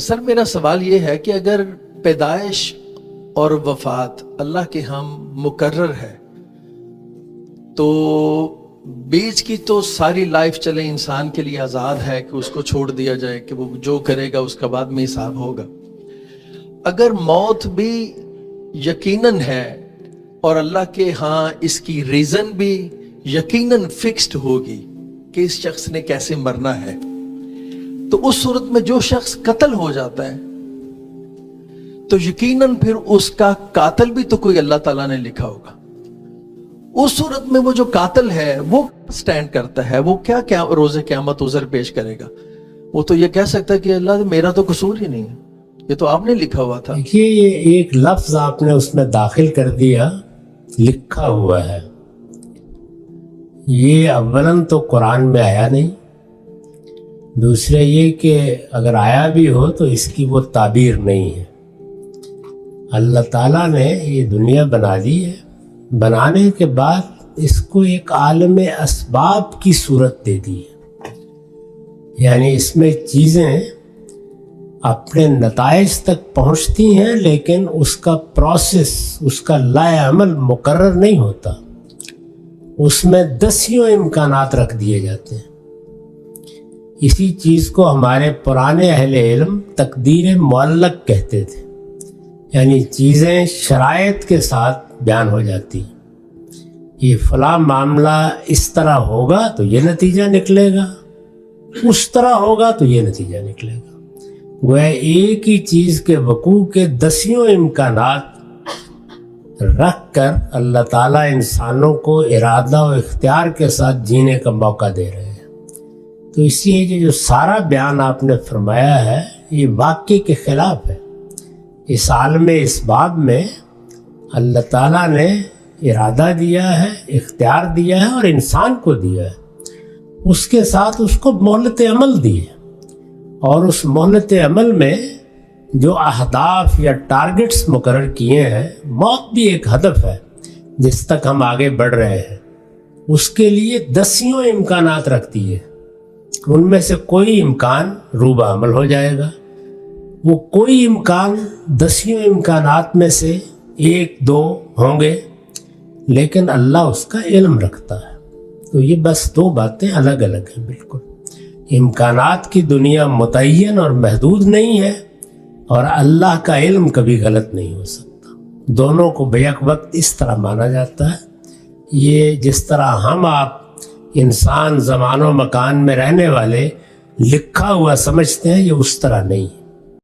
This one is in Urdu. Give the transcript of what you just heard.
سر میرا سوال یہ ہے کہ اگر پیدائش اور وفات اللہ کے ہم مقرر ہے تو بیچ کی تو ساری لائف چلے انسان کے لیے آزاد ہے کہ اس کو چھوڑ دیا جائے کہ وہ جو کرے گا اس کا بعد میں حساب ہوگا. اگر موت بھی یقیناً ہے اور اللہ کے ہاں اس کی ریزن بھی یقیناً فکسڈ ہوگی کہ اس شخص نے کیسے مرنا ہے، تو اس صورت میں جو شخص قتل ہو جاتا ہے تو یقیناً پھر اس کا قاتل بھی تو کوئی اللہ تعالیٰ نے لکھا ہوگا. اس صورت میں وہ جو قاتل ہے وہ سٹینڈ کرتا ہے، وہ کیا روز قیامت عذر پیش کرے گا؟ وہ تو یہ کہہ سکتا ہے کہ اللہ میرا تو قصور ہی نہیں ہے، یہ تو آپ نے لکھا ہوا تھا. دیکھیے، یہ ایک لفظ آپ نے اس میں داخل کر دیا، لکھا ہوا ہے. یہ اولاً تو قرآن میں آیا نہیں، دوسرے یہ کہ اگر آیا بھی ہو تو اس کی وہ تعبیر نہیں ہے. اللہ تعالیٰ نے یہ دنیا بنا دی ہے، بنانے کے بعد اس کو ایک عالم اسباب کی صورت دے دی ہے. یعنی اس میں چیزیں اپنے نتائج تک پہنچتی ہیں لیکن اس کا پروسیس، اس کا لائے عمل مقرر نہیں ہوتا. اس میں دسیوں امکانات رکھ دیے جاتے ہیں. اسی چیز کو ہمارے پرانے اہل علم تقدیر معلق کہتے تھے، یعنی چیزیں شرائط کے ساتھ بیان ہو جاتی. یہ فلاں معاملہ اس طرح ہوگا تو یہ نتیجہ نکلے گا، اس طرح ہوگا تو یہ نتیجہ نکلے گا. گویا ایک ہی چیز کے وقوع کے دسیوں امکانات رکھ کر اللہ تعالیٰ انسانوں کو ارادہ و اختیار کے ساتھ جینے کا موقع دے رہے ہیں. تو اس لیے کہ جو سارا بیان آپ نے فرمایا ہے یہ واقعے کے خلاف ہے. اس عالم اسباب میں اللہ تعالیٰ نے ارادہ دیا ہے، اختیار دیا ہے اور انسان کو دیا ہے، اس کے ساتھ اس کو مہلت عمل دی ہے. اور اس مہلت عمل میں جو اہداف یا ٹارگٹس مقرر کیے ہیں، موت بھی ایک ہدف ہے جس تک ہم آگے بڑھ رہے ہیں. اس کے لیے دسیوں امکانات رکھتی ہے. ان میں سے کوئی امکان روبہ عمل ہو جائے گا، وہ کوئی امکان دسیوں امکانات میں سے ایک دو ہوں گے، لیکن اللہ اس کا علم رکھتا ہے. تو یہ بس دو باتیں الگ الگ ہیں بالکل. امکانات کی دنیا متعین اور محدود نہیں ہے، اور اللہ کا علم کبھی غلط نہیں ہو سکتا. دونوں کو بیک وقت اس طرح مانا جاتا ہے. یہ جس طرح ہم آپ انسان زمان و مکان میں رہنے والے لکھا ہوا سمجھتے ہیں، یہ اس طرح نہیں ہے.